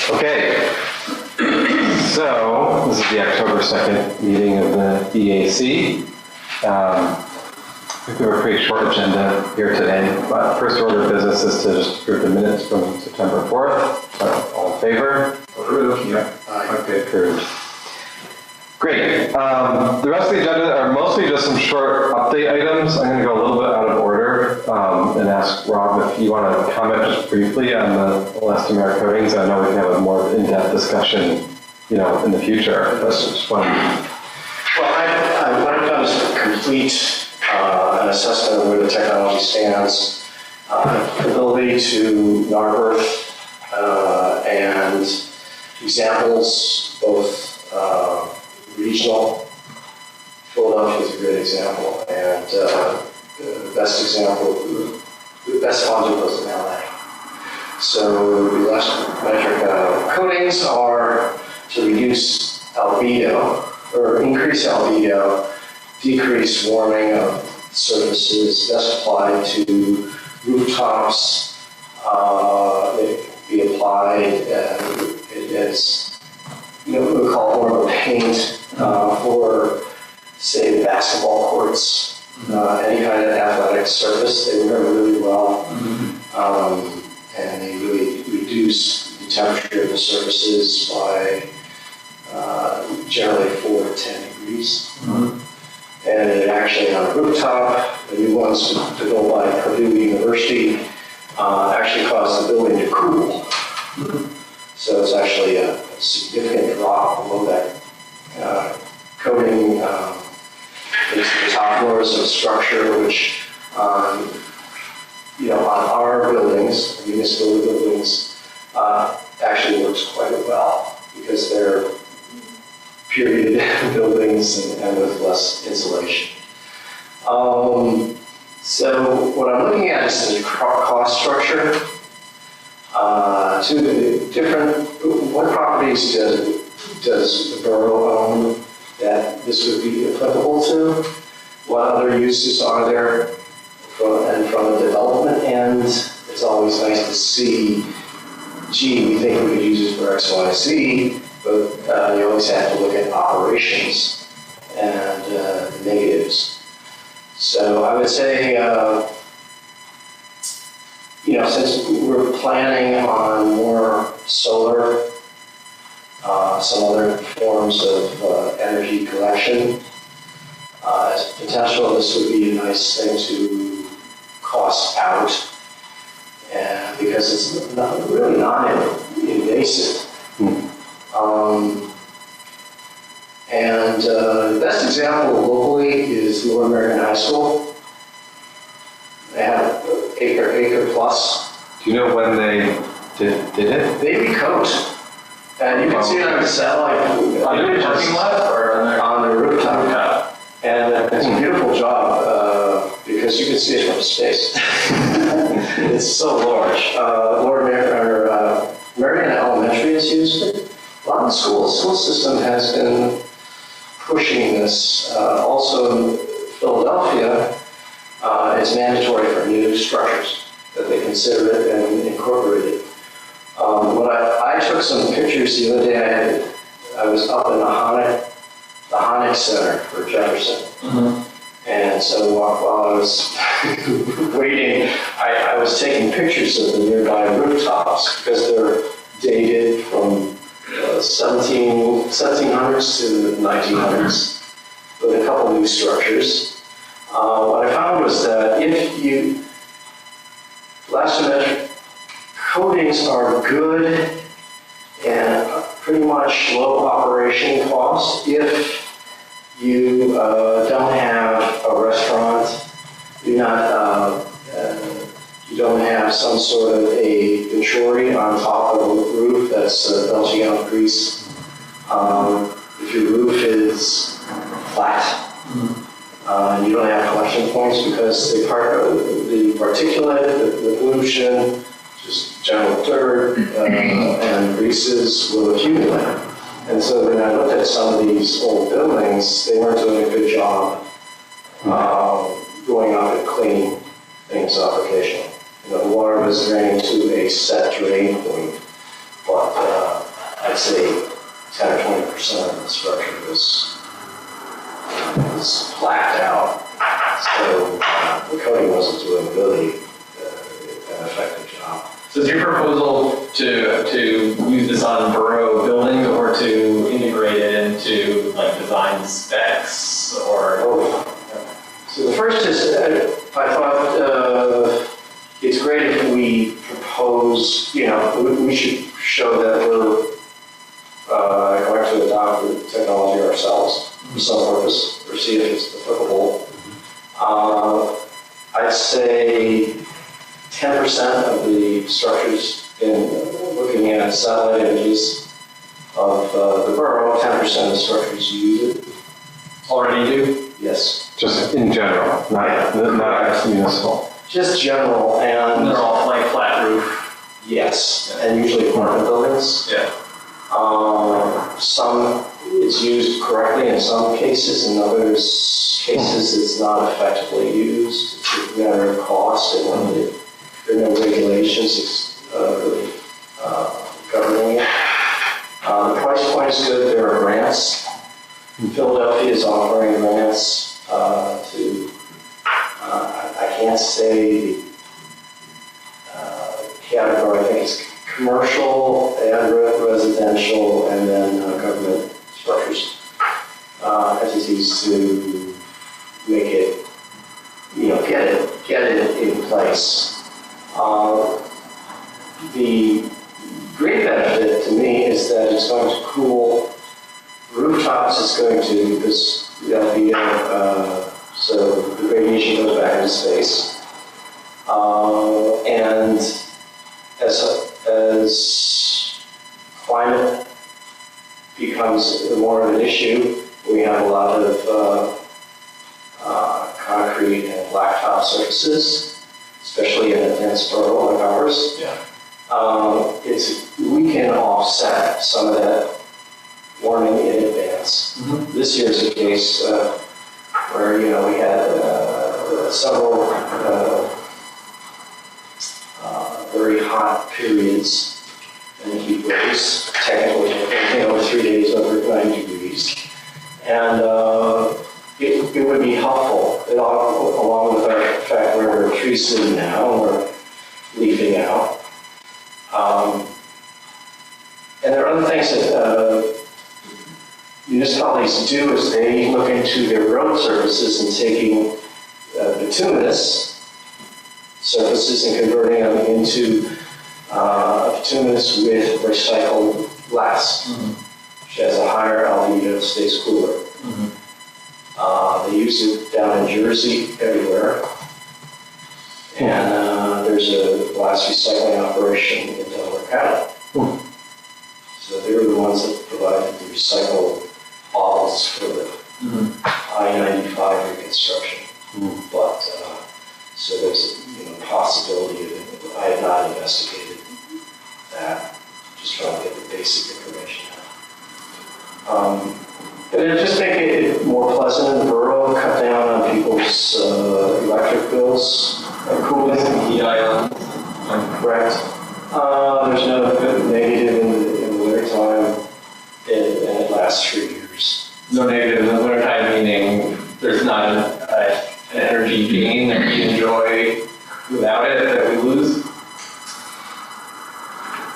Okay, so this is the October 2nd meeting of the EAC. I think we have a pretty short agenda here today, but first order of business is to just approve the minutes from September 4th. All in favor? Approved. Yeah. Okay, approved. Great. The rest of the agenda are mostly just some short update items. I'm going to go a little bit out of order and ask Rob if you want to comment just briefly on the elastomeric coatings. I know we can have a more in-depth discussion, in the future. That's just one. Well, what I've done is complete an assessment of where the technology stands, ability to Narberth, and examples, both regional. Philadelphia is a great example, and the best example, the best project was in LA. So the elastomeric coatings are to reduce albedo, or increase albedo, decrease warming of surfaces, best applied to rooftops. It can be applied, it is, we call it more of a paint for, say, the basketball courts, any kind of athletic surface. They work really well, and they really reduce the temperature of the surfaces by generally 4 to 10 degrees. And it actually, on a rooftop, the new ones developed by Purdue University actually cause the building to cool. So it's actually a significant drop below that coating. It's the top floors of structure, which on our buildings, municipal buildings, actually works quite well because they're period buildings and with less insulation. So what I'm looking at is the cost structure. What properties does the borough own that this would be applicable to? What other uses are there? And from a development end, it's always nice to see, we think we could use it for X, Y, Z, but you always have to look at operations and the negatives. So I would say, since we're planning on more solar, some other forms of energy collection, as potential, this would be a nice thing to cost out, and because it's really non-invasive. And the best example locally is Lower American High School. They have acre plus. Do you know when they did it? They recoat. And you can see it on the satellite parking lot or on the rooftop. And it's a beautiful job because you can see it from space. It's so large. Marion Elementary has used it. A lot of the school system has been pushing this. Also in Philadelphia, it's mandatory for new structures that they consider it and incorporate it. I took some pictures the other day. I was up in the Honeck Center for Jefferson. And so while I was waiting, I was taking pictures of the nearby rooftops because they're dated from 1700s to the 1900s with a couple new structures. What I found was that elastomeric coatings are good and pretty much low operation cost if you don't have a restaurant, you don't have some sort of a venturi on top of a roof that's belching out grease. If your roof is flat, you don't have collection points because the particulate, the pollution, just general dirt and greases will accumulate. And so when I looked at some of these old buildings, they weren't doing a good job going out and cleaning things up occasionally. The water was draining to a set drain point, but I'd say 10 or 20% of the structure was blacked out. So the coating wasn't doing really an effective job. So is your proposal to use this on borough buildings or to integrate it into like design specs or? So the first is, I thought it's great if we propose, we should show that we're going to adopt the technology ourselves for some purpose, or see if it's applicable. I'd say 10% of the structures in looking at satellite images of the borough, 10% of the structures use it. Already do? Yes. Just in general, not municipal. Just general, and They're all like flat roof? yes, and usually apartment buildings. Yeah. Some it's used correctly in some cases, in others cases it's not effectively used. It's a matter of cost, and when there are no regulations really governing it. The price point is good. There are grants. Philadelphia is offering grants to, I can't say the category, I think it's commercial and residential, and then government structures, entities to make it, get it in place. The great benefit to me is that it's going to cool rooftops. Is going to, because that'll be so the radiation goes back into space, and as climate becomes more of an issue, we have a lot of concrete and blacktop surfaces, especially in a dense borough like ours. Yeah. We can offset some of that warming in advance. Mm-hmm. This year's a case where we had several very hot periods and heat waves, technically, 3 days over 90 degrees. And it would be helpful, along with the fact where there are trees sitting now and we're leafing out. And there are other things that municipalities do is they look into their road surfaces and taking bituminous surfaces and converting them into bituminous with recycled glass, which has a higher albedo, stays cooler. They use it down in Jersey everywhere. And there's a glass recycling operation in Delaware County. So they were the ones that provided the recycled bottles for the I-95 reconstruction. But, so there's a possibility of it. I have not investigated that, just trying to get the basic information out. But it'll just make it more pleasant in the borough, cut down on people's electric bills and cooling. Heat island. Correct. There's no negative in the wintertime, and it lasts 3 years. No negative in the wintertime, meaning there's not an energy gain that we enjoy without it that we lose?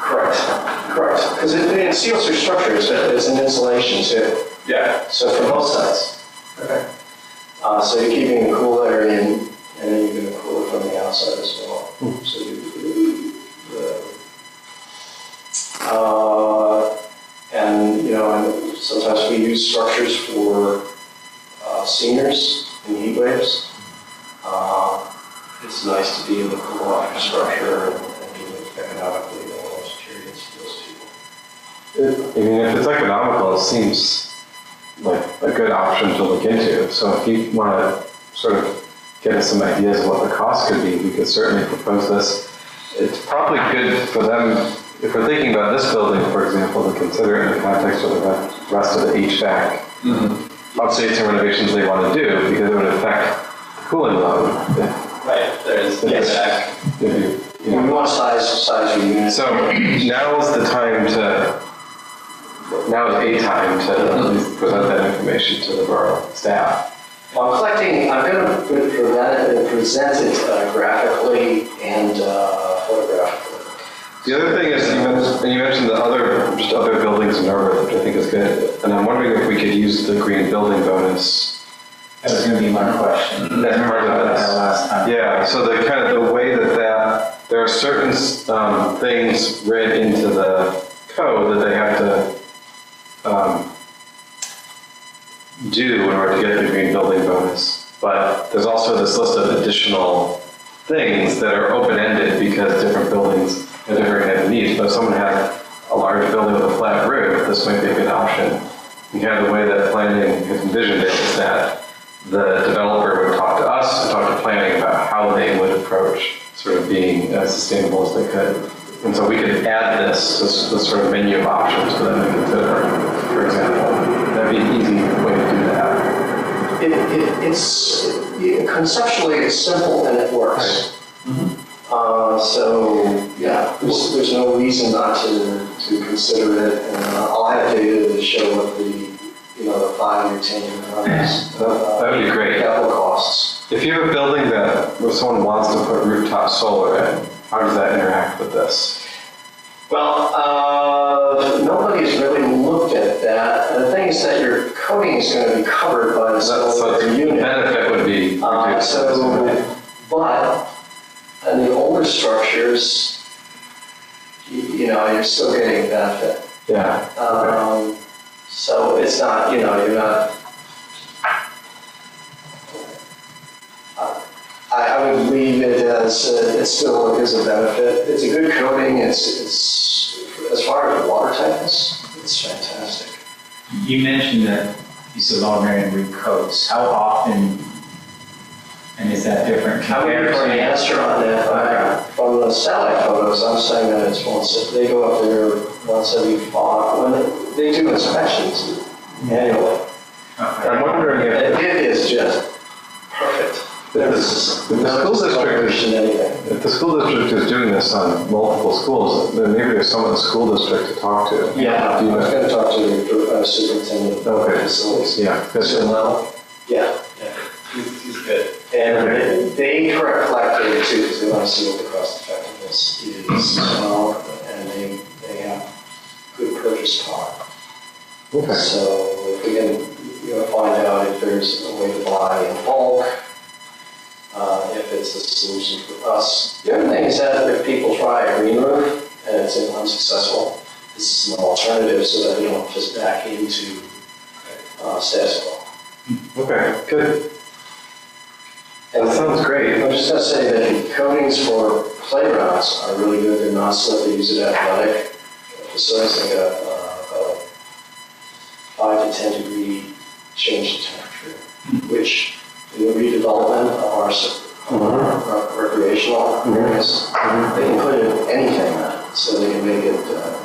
Correct. Because it seals your structure as an insulation too. Yeah. So for both sides. Okay. So you're keeping a cool area in, and then you're going to cool it from the outside as well. So and sometimes we use structures for seniors in heat waves. It's nice to be able to cool off your structure and do it economically in those periods for those people. If it's economical, it seems like a good option to look into. So if you want to sort of get us some ideas of what the cost could be, we could certainly propose this. It's probably good for them, if we're thinking about this building, for example, to consider it in the context of the rest of the HVAC updates and renovations they want to do, because it would affect the cooling load. Right, there's Yes. HVAC. If We want to size your unit. So now is a time to at least present that information to the borough staff. Well, I'm going to present it graphically and photographically. The other thing is, you mentioned the other buildings in Narberth, which I think is good. And I'm wondering if we could use the green building bonus. That was gonna be my question. That's part of That this. last time. Yeah, so the kind of the way that there are certain things read into the code that they have to do in order to get the green building bonus. But there's also this list of additional things that are open-ended because different buildings have different kind of needs. But if someone has a large building with a flat roof, this might be a good option. And kind of the way that planning has envisioned it is that the developer would talk to us and talk to planning about how they would approach sort of being as sustainable as they could. And so we could add this sort of menu of options for them to consider, for example. That'd be an easy way to do that. Conceptually, it's simple and it works. So, yeah, there's no reason not to consider it. And I'll have data to show what the 5-year, 10-year numbers. That would be great. Capital costs. If you have a building where someone wants to put rooftop solar in, how does that interact with this? Well, nobody's really looked at that. And the thing is that your coating is going to be covered by the solar the unit. benefit would be reduced. But in the older structures, you're still getting benefit. Yeah. So it's not, you're not. I would leave it as it still is a benefit. It's a good coating. It's as far as water tightness, it's fantastic. You mentioned that you said All-American recoats. How often, and is that different? I'm waiting for an answer on that. From the satellite photos, I'm saying that it's they go up there once every fall. When they do inspections annually. I'm wondering if It is just perfect. If the school district is doing this on multiple schools, then maybe there's someone in the school district to talk to. Yeah, I Do you was know? going to talk to the superintendent of Okay. facilities. Yeah, good. Mr. Lell. Yeah. He's good. And they collect data too, because they want to see what the cost effectiveness is. And they have good purchase power. Okay. So if we can find out if there's a way to buy in bulk, if it's a solution for us. The other thing is that if people try a green roof and it's unsuccessful, this is an alternative so that you don't just back into status quo. Okay, good. And That sounds great. I'm just going to say that the coatings for playgrounds are really good. They're not slip. They use it at athletic facilities. They got about 5 to 10 degree change in temperature, which in the redevelopment of our recreational areas, they can put in anything on it. So they can make it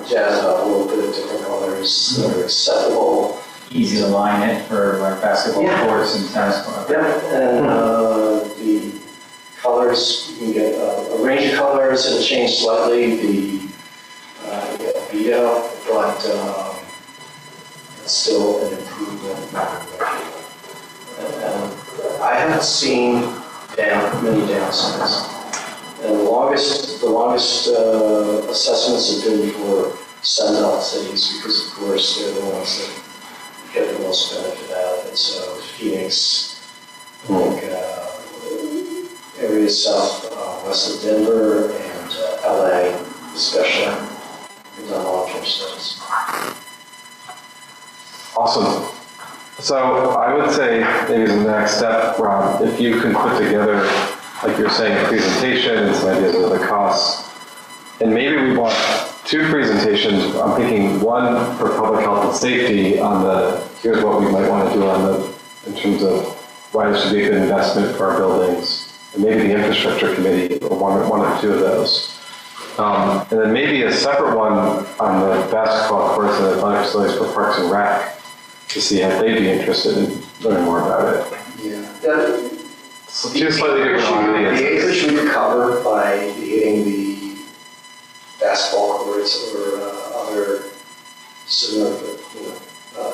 jazzed up a little bit of different colors that are acceptable. Easy to line it for like basketball Yeah. courts and tennis courts. Yeah, and the colors, you can get a range of colors, it'll change slightly, you get a beat out, but it's still an improvement. And I haven't seen many downsides. And the longest assessments have been for Sunbelt cities, because of course they're the ones that get the most benefit out of it. So Phoenix, I think areas west of Denver and LA especially, have done long-term studies. Awesome. So I would say maybe the next step, Rob, if you can put together, like you're saying, a presentation and some ideas of the costs. And maybe we want 2 presentations. I'm thinking one for public health and safety on here's what we might want to do in terms of why this should be a good investment for our buildings. And maybe the infrastructure committee, or one or 2 of those. And then maybe a separate one on the basketball courts and athletic facilities for Parks and Rec, to see if they'd be interested in learning more about it. Yeah. So 2 slightly different The audiences. acreage we could cover by hitting the basketball courts or other similar,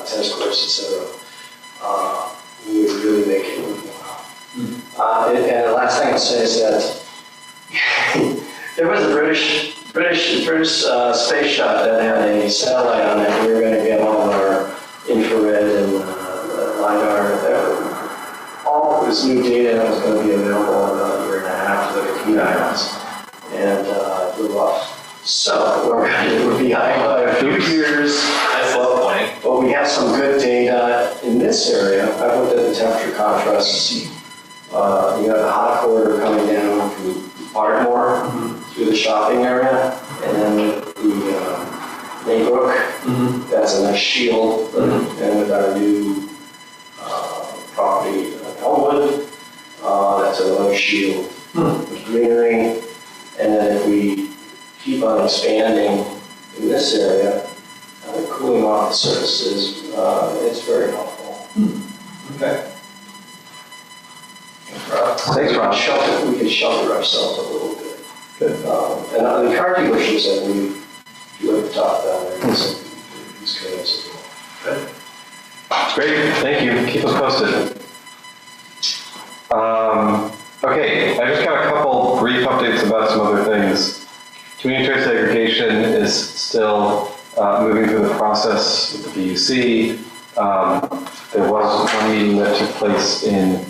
tennis courts, etc. We would really make it worthwhile. And the last thing I'll say is that there was a British space shot that had a satellite on it. We were going to get all of our infrared and LiDAR. All of this new data that was going to be available in about a year and a half to the communities, and blew up. So we're behind by a few years. That's disappointing. But we have some good data in this area. I've looked at the temperature contrast to see. You got the hot corridor coming down from Ardmore through the shopping area, and then the Maybrook. That's a nice shield. And with our new property in Elmwood, that's another shield with greenery. And then if we keep on expanding in this area, cooling off the surfaces, it's very helpful. Okay. Thanks, Rob. We can shelter ourselves a little bit. Good. And the car dealerships that we like to talk about there, these kinds as well. Great, thank you. Keep us posted. Okay, I just got a couple brief updates about some other things. Community choice segregation is still moving through the process with the PUC. There was one meeting that took place in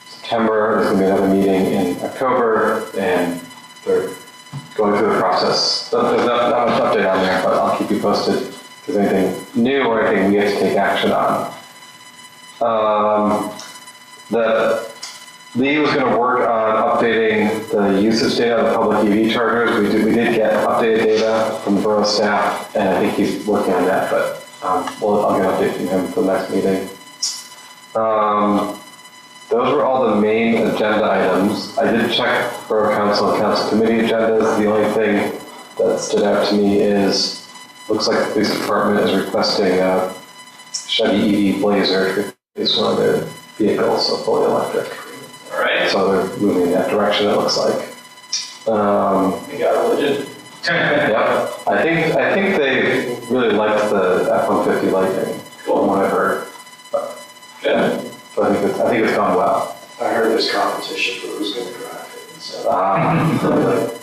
September. There's going to be another meeting in October, and they're going through the process. So there's not much update on there, but I'll keep you posted if there's anything new or anything we have to take action on. Lee was going to work on updating the usage data on the public EV chargers. We did get updated data from the borough staff, and I think he's working on that, but I'll get an update from him for the next meeting. Those were all the main agenda items. I did check borough council and council committee agendas. The only thing that stood out to me is, looks like the police department is requesting a Chevy EV Blazer to replace one of their vehicles, so fully electric. All right. So they're moving in that direction, it looks like. We got religion. Yeah, I think they really liked the F-150 Lightning, from what I've heard. Good. So I think it's gone well. I heard there's competition for who's going to drive it. So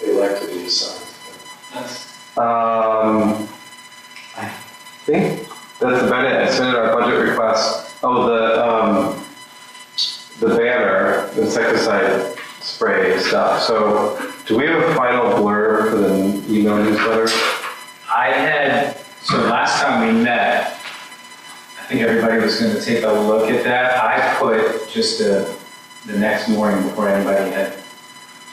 they like to be assigned. Nice. I think that's about it. I submitted our budget request. Oh, the banner, the insecticide spray stuff. So do we have a final blurb for the email newsletter? So last time we met, I think everybody was going to take a look at that. I put just the next morning before anybody had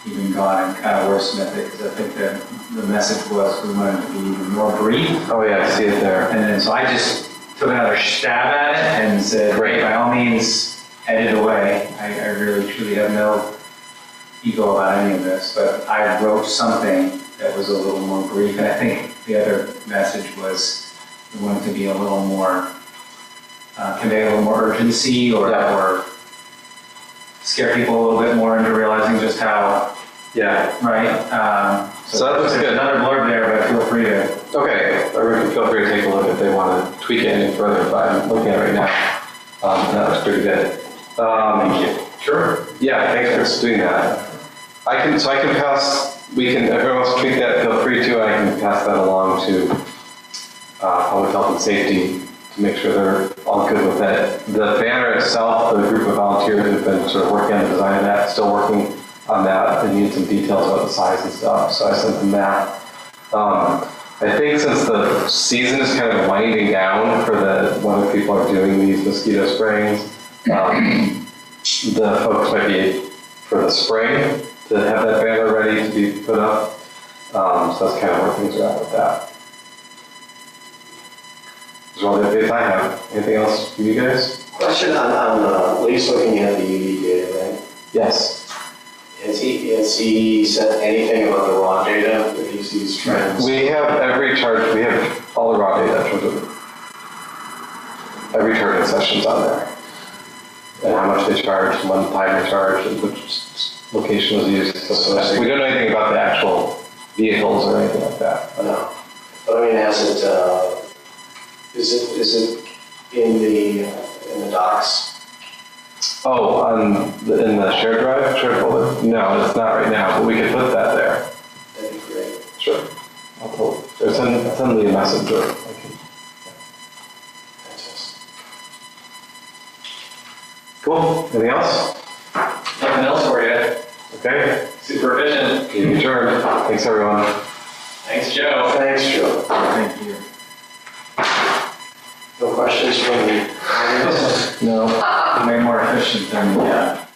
even gone and kind of wordsmith it, because I think the message was we wanted to be even more brief. Oh yeah, I see it there. And then so I just took another stab at it and said, Great. by all means, edit away. I really truly have no ego about any of this, but I wrote something that was a little more brief. And I think the other message was we wanted to be a little more, convey a little more urgency or scare people a little bit more into realizing just how, Yeah. right? So that looks there's good. another blurb there, but feel free to. Okay, everyone feel free to take a look if they want to tweak it any further, but I'm looking at it right now. That looks pretty good. Thank you. Sure. Yeah, thanks for doing that. I can pass, if everyone wants to tweak that, feel free to, I can pass that along to public health and safety to make sure they're all good with it. The banner itself, the group of volunteers who've been sort of working on the design of that, still working on that. They need some details about the size and stuff, so I sent them that. I think since the season is kind of winding down for when people are doing these mosquito sprayings, the folks might be for the spring to have that banner ready to be put up. So that's kind of where things are at with that. Those are all the updates I have. Anything else from you guys? Question on Lee's looking at the EV data, right? Yes. Has he said anything about the raw data that he sees trends? We have we have all the raw data in terms of every charging session's on there. And how much they charge, when time they charge, and which location was used. So we don't know anything about the actual vehicles or anything like that. No. But I mean, is it in the docks? Oh, in the shared drive, shared folder? No, it's not right now, but we could put that there. That'd be great. Sure. I'll send Lee a message or I can. Fantastic. Cool. Anything else? Nothing else for you. Okay. Super efficient. You adjourned. Thanks, everyone. Thanks, Joe. Thanks, Joe. Thank you. No questions from the audience? No. Way more efficient than,